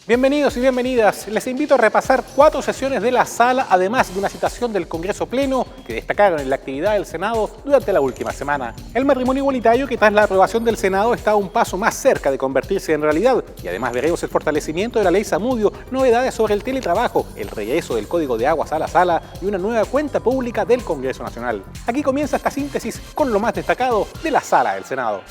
Bienvenidos y bienvenidas. Les invito a repasar 4 sesiones de la sala, además de una citación del Congreso Pleno que destacaron en la actividad del Senado durante la última semana. El matrimonio igualitario, que tras la aprobación del Senado está un paso más cerca de convertirse en realidad, y además veremos el fortalecimiento de la ley Zamudio, novedades sobre el teletrabajo, el regreso del Código de Aguas a la sala y una nueva cuenta pública del Congreso Nacional. Aquí comienza esta síntesis con lo más destacado de la sala del Senado.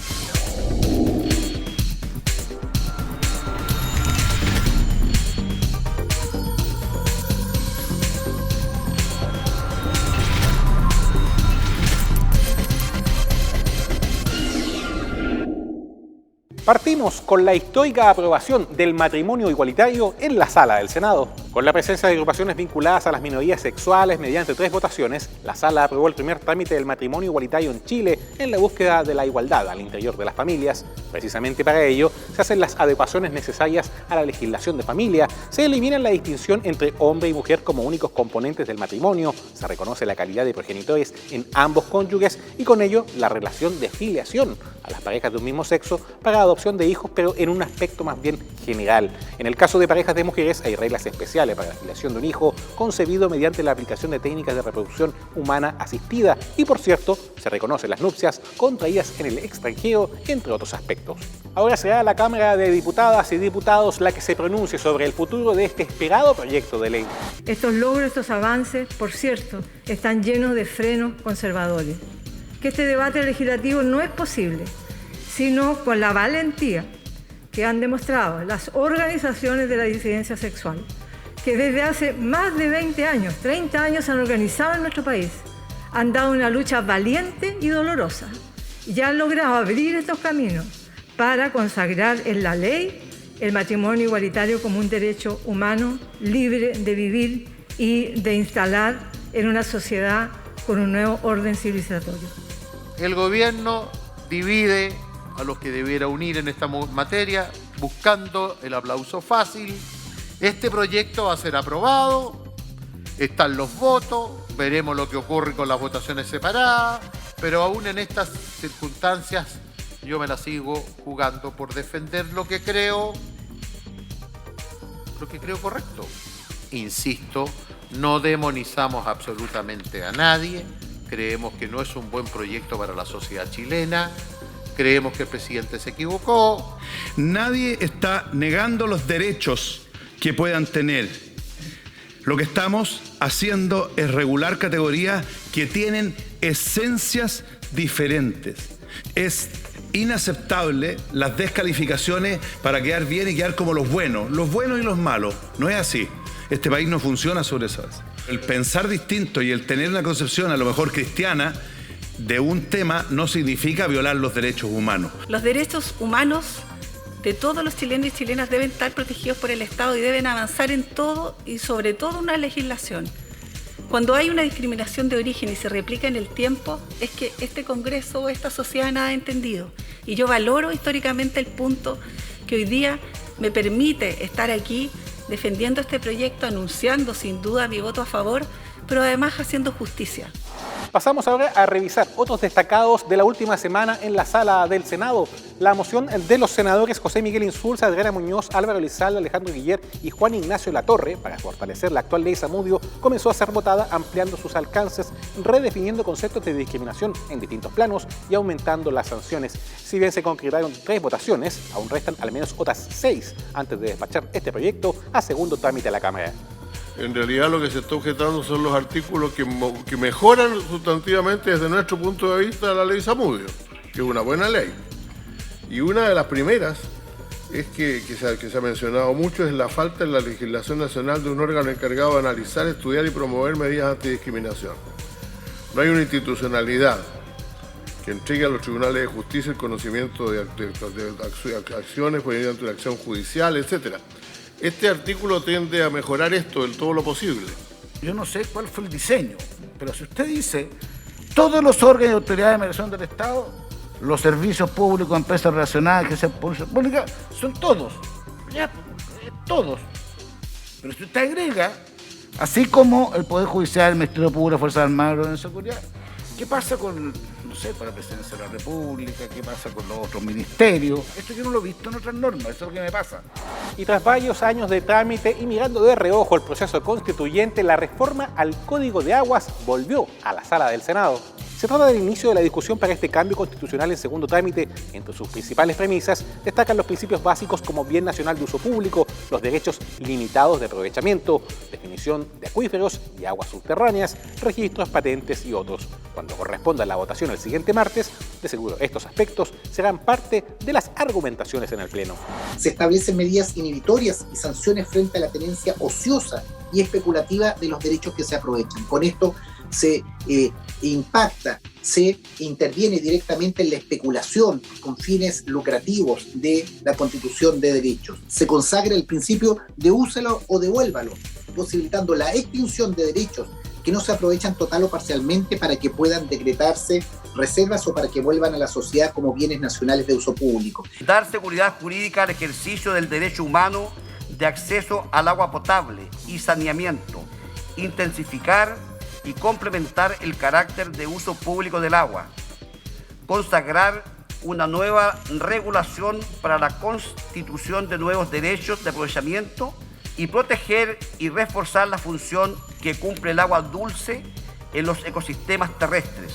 Partimos con la histórica aprobación del matrimonio igualitario en la sala del Senado. Con la presencia de agrupaciones vinculadas a las minorías sexuales mediante 3 votaciones, la sala aprobó el primer trámite del matrimonio igualitario en Chile en la búsqueda de la igualdad al interior de las familias. Precisamente para ello, se hacen las adecuaciones necesarias a la legislación de familia, se elimina la distinción entre hombre y mujer como únicos componentes del matrimonio, se reconoce la calidad de progenitores en ambos cónyuges y con ello la relación de filiación a las parejas de un mismo sexo para adopción de hijos, pero en un aspecto más bien general. En el caso de parejas de mujeres hay reglas especiales para la filiación de un hijo concebido mediante la aplicación de técnicas de reproducción humana asistida y, por cierto, se reconocen las nupcias contraídas en el extranjero, entre otros aspectos. Ahora será la Cámara de Diputadas y Diputados la que se pronuncie sobre el futuro de este esperado proyecto de ley. Estos logros, estos avances, por cierto, están llenos de frenos conservadores. Que este debate legislativo no es posible, sino con la valentía que han demostrado las organizaciones de la disidencia sexual, que desde hace más de 20 años, 30 años han organizado en nuestro país, han dado una lucha valiente y dolorosa, y ya han logrado abrir estos caminos para consagrar en la ley el matrimonio igualitario como un derecho humano libre de vivir y de instalar en una sociedad con un nuevo orden civilizatorio. El gobierno divide a los que debiera unir en esta materia, buscando el aplauso fácil. Este proyecto va a ser aprobado, están los votos, veremos lo que ocurre con las votaciones separadas, pero aún en estas circunstancias yo me la sigo jugando por defender lo que creo correcto. Insisto, no demonizamos absolutamente a nadie. Creemos que no es un buen proyecto para la sociedad chilena. Creemos que el presidente se equivocó. Nadie está negando los derechos que puedan tener. Lo que estamos haciendo es regular categorías que tienen esencias diferentes. Es inaceptable las descalificaciones para quedar bien y quedar como los buenos y los malos. No es así. Este país no funciona sobre eso. El pensar distinto y el tener una concepción a lo mejor cristiana de un tema no significa violar los derechos humanos. Los derechos humanos de todos los chilenos y chilenas deben estar protegidos por el Estado y deben avanzar en todo y sobre todo una legislación. Cuando hay una discriminación de origen y se replica en el tiempo, es que este Congreso o esta sociedad nada ha entendido. Y yo valoro históricamente el punto que hoy día me permite estar aquí defendiendo este proyecto, anunciando sin duda mi voto a favor, pero además haciendo justicia. Pasamos ahora a revisar otros destacados de la última semana en la sala del Senado. La moción de los senadores José Miguel Insulza, Adriana Muñoz, Álvaro Elizalde, Alejandro Guiller y Juan Ignacio Latorre para fortalecer la actual ley Zamudio comenzó a ser votada ampliando sus alcances, redefiniendo conceptos de discriminación en distintos planos y aumentando las sanciones. Si bien se concretaron 3 votaciones, aún restan al menos otras 6 antes de despachar este proyecto a segundo trámite a la Cámara. En realidad lo que se está objetando son los artículos que mejoran sustantivamente desde nuestro punto de vista la ley Zamudio, que es una buena ley. Y una de las primeras es que se ha mencionado mucho, es la falta en la legislación nacional de un órgano encargado de analizar, estudiar y promover medidas antidiscriminación. No hay una institucionalidad que entregue a los tribunales de justicia el conocimiento de acciones mediante una acción judicial, etc. Este artículo tiende a mejorar esto en todo lo posible. Yo no sé cuál fue el diseño, pero si usted dice todos los órganos y autoridades de mediación del Estado, los servicios públicos, empresas relacionadas, agencias públicas, son todos, ya, todos. Pero si usted agrega, así como el Poder Judicial, el Ministerio Público, Fuerzas Armadas, Orden y Seguridad, ¿qué pasa con no sé, para la presidencia de la República, qué pasa con los otros ministerios. Esto yo no lo he visto en otras normas, eso es lo que me pasa. Y tras varios años de trámite y mirando de reojo el proceso constituyente, la reforma al Código de Aguas volvió a la sala del Senado. Se trata del inicio de la discusión para este cambio constitucional en segundo trámite. Entre sus principales premisas destacan los principios básicos como bien nacional de uso público, los derechos limitados de aprovechamiento, definición de acuíferos y aguas subterráneas, registros, patentes y otros. Cuando corresponda la votación el siguiente martes, de seguro estos aspectos serán parte de las argumentaciones en el Pleno. Se establecen medidas inhibitorias y sanciones frente a la tenencia ociosa y especulativa de los derechos que se aprovechan. Con esto se impacta, se interviene directamente en la especulación con fines lucrativos de la constitución de derechos. Se consagra el principio de úsalo o devuélvalo, posibilitando la extinción de derechos que no se aprovechan total o parcialmente para que puedan decretarse reservas o para que vuelvan a la sociedad como bienes nacionales de uso público. Dar seguridad jurídica al ejercicio del derecho humano de acceso al agua potable y saneamiento, intensificar y complementar el carácter de uso público del agua, consagrar una nueva regulación para la constitución de nuevos derechos de aprovechamiento y proteger y reforzar la función que cumple el agua dulce en los ecosistemas terrestres.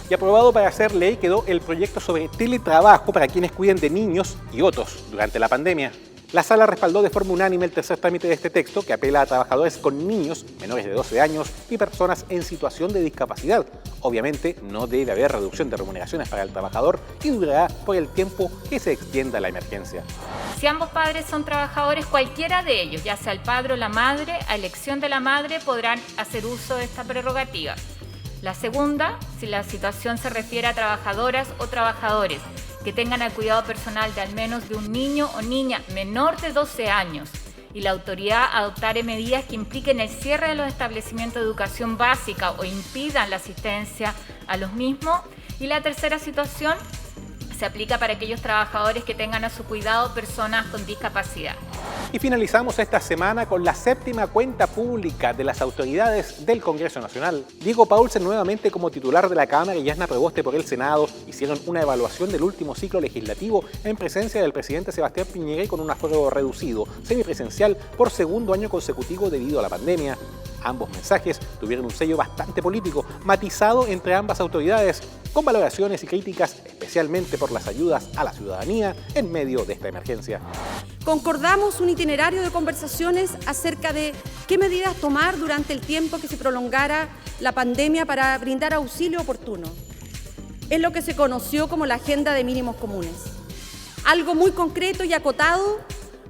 Y aprobado para hacer ley quedó el proyecto sobre teletrabajo para quienes cuiden de niños y otros durante la pandemia. La sala respaldó de forma unánime el tercer trámite de este texto que apela a trabajadores con niños menores de 12 años y personas en situación de discapacidad. Obviamente no debe haber reducción de remuneraciones para el trabajador y durará por el tiempo que se extienda la emergencia. Si ambos padres son trabajadores, cualquiera de ellos, ya sea el padre o la madre, a elección de la madre podrán hacer uso de esta prerrogativa. La segunda, si la situación se refiere a trabajadoras o trabajadores que tengan al cuidado personal de al menos de un niño o niña menor de 12 años y la autoridad adoptare medidas que impliquen el cierre de los establecimientos de educación básica o impidan la asistencia a los mismos. Y la tercera situación se aplica para aquellos trabajadores que tengan a su cuidado personas con discapacidad. Y finalizamos esta semana con la séptima cuenta pública de las autoridades del Congreso Nacional. Diego Paulsen, nuevamente como titular de la Cámara, y Yasna Proboste por el Senado, hicieron una evaluación del último ciclo legislativo en presencia del presidente Sebastián Piñera y con un aforo reducido, semipresencial, por segundo año consecutivo debido a la pandemia. Ambos mensajes tuvieron un sello bastante político, matizado entre ambas autoridades, con valoraciones y críticas, especialmente por las ayudas a la ciudadanía en medio de esta emergencia. Concordamos un itinerario de conversaciones acerca de qué medidas tomar durante el tiempo que se prolongara la pandemia para brindar auxilio oportuno. Es lo que se conoció como la Agenda de Mínimos Comunes. Algo muy concreto y acotado,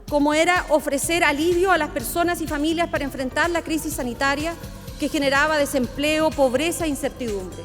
como era ofrecer alivio a las personas y familias para enfrentar la crisis sanitaria que generaba desempleo, pobreza e incertidumbre.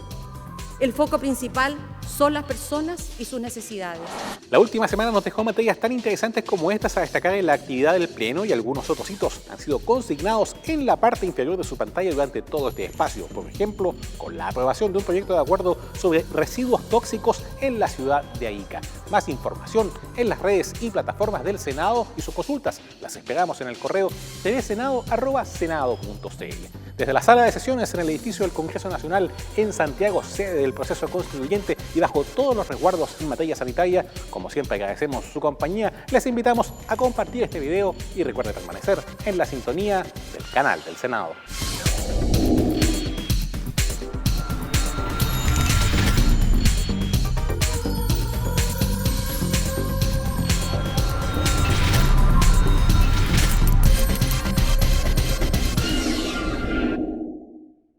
El foco principal son las personas y sus necesidades. La última semana nos dejó materias tan interesantes como estas a destacar en la actividad del Pleno, y algunos otros hitos han sido consignados en la parte inferior de su pantalla durante todo este espacio. Por ejemplo, con la aprobación de un proyecto de acuerdo sobre residuos tóxicos en la ciudad de Arica. Más información en las redes y plataformas del Senado y sus consultas las esperamos en el correo tvsenado@senado.cl. Desde la sala de sesiones en el edificio del Congreso Nacional en Santiago, sede del proceso constituyente, y bajo todos los resguardos en materia sanitaria, como siempre agradecemos su compañía, les invitamos a compartir este video y recuerde permanecer en la sintonía del canal del Senado.